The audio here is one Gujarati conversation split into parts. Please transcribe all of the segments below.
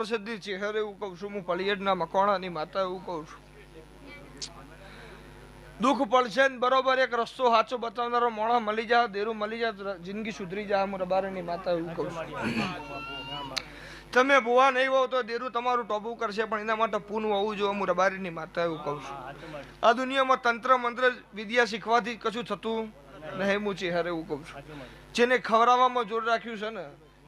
સિદ્ધિ છે હરે એવું કહું છું હું પળિયડના મકોણાની માતા એવું કહું છું દુઃખ પડશે ને બરોબર એક રસ્તો સાચો બતાવનારો મોણો મળી જાય દેરું મળી જાય જિંદગી સુધરી જાય હું રબારની માતા એવું કહું છું તમે ભુવા નહીં હોવ તો દેરું તમારું ટોપું કરશે પણ એના માટે પૂન હોવું જોઈએ હું રબારીની માતા એવું કહું છું આ દુનિયામાં તંત્ર મંત્ર વિદ્યા શીખવાથી કશું થતું નહીં હું ચહેરે એવું કહું છું જેને ખવડાવવામાં જોર રાખ્યું છે ને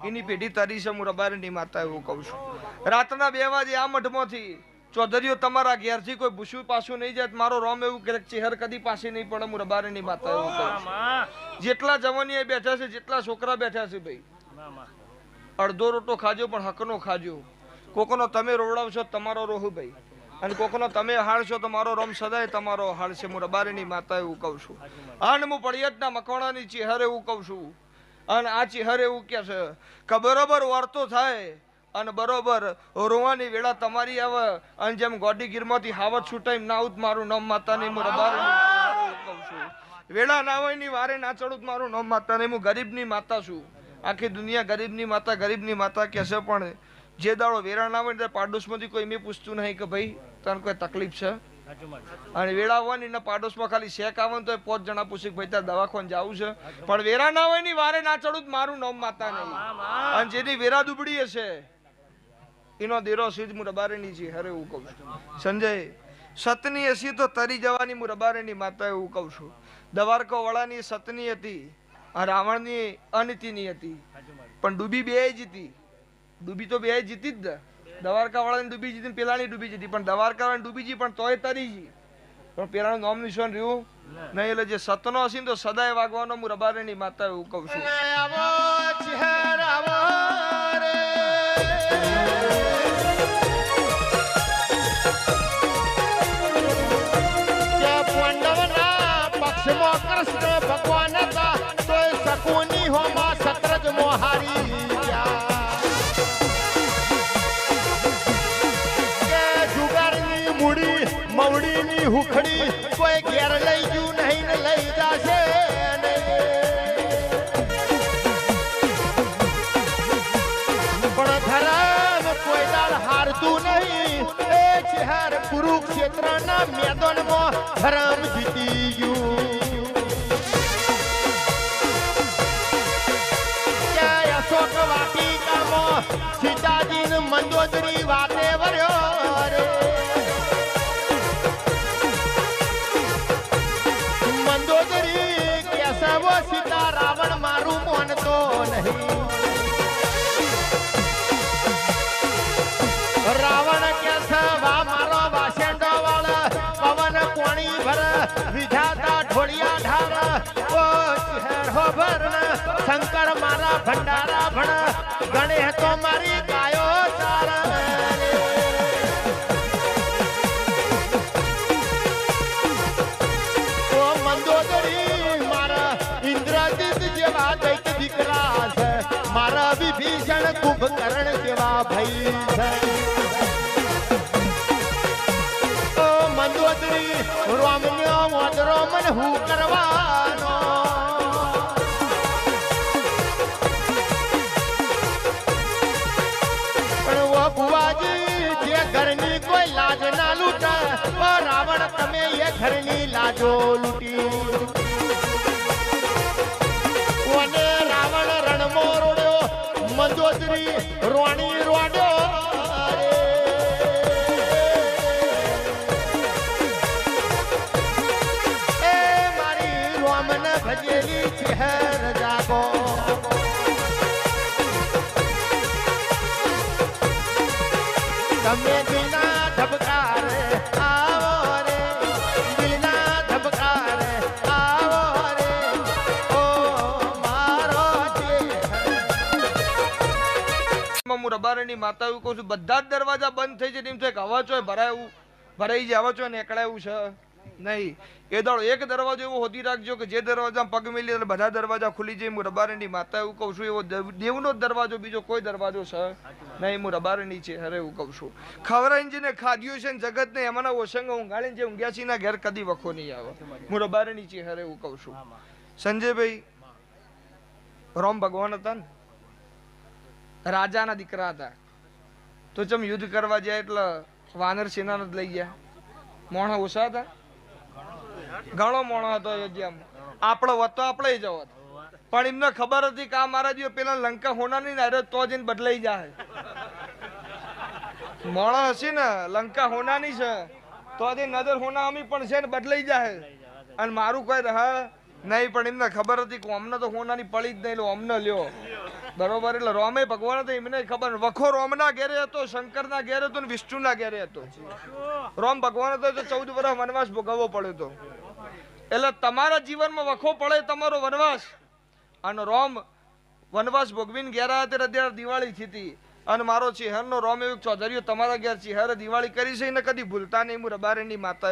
એની પેઢી તારી છે હું રબારીની માતા એવું કહું છું રાતના 2 વાગે આ મઠમાંથી ચૌધરીઓ તમારા ઘેરથી કોઈ ભૂસું પાછું નહીં જાય મારો રોમ એવું કે ચહેર કદી પાસે નહીં પડે હું રબારીની માતા એવું કહું છું જેટલા જવાનીએ બેઠા છે જેટલા છોકરા બેઠા છે ભાઈ અડધો રોટો ખાજો પણ હકનો ખાજો કોકનો તમે રોવડાવશો તમારો રોહ ભાઈ અને કોકનો તમે હાળશો તો મારો રોમ સદાય તમારો હાળશે હું રબારીની માતા એવું કહું છું અને હું પડિયતના મકવાણાની ચહેર એવું કહું છું અને આ ચહેર એવું કે છે કે બરોબર વાર્તો થાય અને બરોબર રોવાની વેળા તમારી આવે અને જેમ ગોડી ગીરમાંથી હાવત છૂટાઈ ના આવું મારું નામ માતાની હું રબારીની કહું છું વેળા ના હોય ની વારે ના ચડું મારું નામ માતાની હું ગરીબની માતા છું આખી દુનિયા ગરીબની માતા કે છે પણ જે દાડો વેરા ના હોય ને પાડોશમાંથી કોઈ મેં પૂછતું નહીં કે ભાઈ તને કોઈ તકલીફ છે અને વેળા હોવાની ને પાડોશમાં ખાલી શેક આવે તો 5 જણા પૂછે ભાઈ તાર દવાખાને જવું છે પણ વેરા ના હોય ની વારે ના ચડું મારું નામ માતા નહીં અને જેની વેરા દુબડી હશે એનો દેરો સીધ હું રબારીની છે હરે એવું કહું છું સંજય સતની હસી તો તરી જવાની હું રબારીની માતા એવું કહું છું દવારકો વાળાની સતની હતી રાવણની અનીતિની હતી પણ ડૂબી બે જીતી ડૂબી તો બે જીતી જ દવારકા વાળાની ડૂબી જીતી પેલાની ડૂબી જીતી પણ દવારકા વાળાની ડૂબી જી પણ તોય તરી જી પણ પેલાનું નામ નિશાન રહ્યું નહીં એટલે જે સતનો હશે તો સદાય વાગવાનો હું રબારીની માતા એવું કહું છું કૃષ્ણ ભગવાન હતા તોય શકુની હોમાં સત્રજ મોહારી કે જુગારની મૂડી મવડીની હુખડી કોઈ ઘેર લઈ જુ નહીં ને લઈ જાશે શહેર કુરુક્ષેત્રના મેદાનમાં ધર્મ જીતી ગયું. ત્યાં અશોક વાટિકામાં સીતાજીને મંદોદરી વાતે વર્યો રે. મંદોદરી કેશવ સીતા રાવણ મારું માનતો નહીં. રાવણ કેશવા મારો વાસેંડો વાળ પવન કોણી ભર વિધાતા ઢોળિયા ઢાર ઓ ચહેર હો ભર શંકર મારા ભંડારા ભણ ગણેશ તો મારી ગાયો તાર. ઓ મંદોદરી મારા ઇન્દ્રજીત જેવા દૈત દીકરા છે. મારા વિભીષણ કુંભકર્ણ જેવા ભઈ છે. મંદોદરી રોમન્યો મોદરો મન હું કરવાનો. પણ ઓ બુવાજી જે ઘરની કોઈ લાજ ના લૂટે ઓ રાવણ તમે એ ઘરની લાજો લૂટી. ઓને રાવણ રણમો રોડ્યો મંદોદરી રોણી રોડ્યો. ભજેલી ચહેર જાગો. તમે દિલના ધબકારે આવો રે. દિલના ધબકારે આવો રે. ઓ મારો હું રબારીની માતા એવું કહું છું, બધા જ દરવાજા બંધ થઈ જાય. એમ થાય કે હવા ચોય ભરાઈ જાય, હવા ચોય નીકળાયું છે નહીં. એ દાડો એક દરવાજો એવો હોતી રાખજો કે જે દરવાજામાં પગ મેલી એટલે બધા દરવાજા ખુલી જાય. હું રબારીની માતા એવું કહું છું, એવો દેવનો દરવાજો બીજો કોઈ દરવાજો છે નહીં. હું રબારીની છે હરે એવું કહું છું. ખવરાઈને જેને ખાધ્યું છે ને જગત ને એમાંના ઓસંગ ઊંઘાડીને જે ઊંઘ્યા છે ઘેર કદી વખો નહીં આવે. હું રબારીની છે હરે એવું કહું છું. સંજયભાઈ રામ ભગવાન હતા ને, રાજાના દીકરા હતા. તો ચમ યુદ્ધ કરવા જાય એટલે વાનર સેના જ લઈ ગયા. મોણા ઓછા હતા, ઘણો મોણો હતો અયોધ્યામાં. આપણો વતો આપણે જવો, પણ એમને ખબર હતી કે આ મારા જેવો પેલા લંકા હોનાની ને તો જઈને બદલાઈ જાય. મોણો હશે ને લંકા હોનાની છે તો જ નજર હોના અમી પણ છે ને બદલાઈ જાય. અને મારું કોઈ રહે નહીં, પણ એમને ખબર હતી કે અમને તો હોનાની પડી જ નહીં, લો અમને લ્યો બરોબર. એટલે રોમે ભગવાન હતો એમને ખબર. વખો રોમના ઘેરે હતો, શંકરના ઘેરે હતો ને વિષ્ણુના ઘેરે હતો. રોમ ભગવાન હતો તો 14 વર્ષ વનવાસ ભોગવવો પડ્યો હતો. એટલે તમારા જીવનમાં વખો પડે તમારો વનવાસ. અને રોમ વનવાસ ભોગવીને ઘેર આવ્યા ત્યારે દિવાળી થતી. અને મારો ચિહરનો રોમ એવું ચૌધરીઓ તમારા ઘેર ચિહરે દિવાળી કરી છે ને કદી ભૂલતા નહીં. હું રબારીની માતા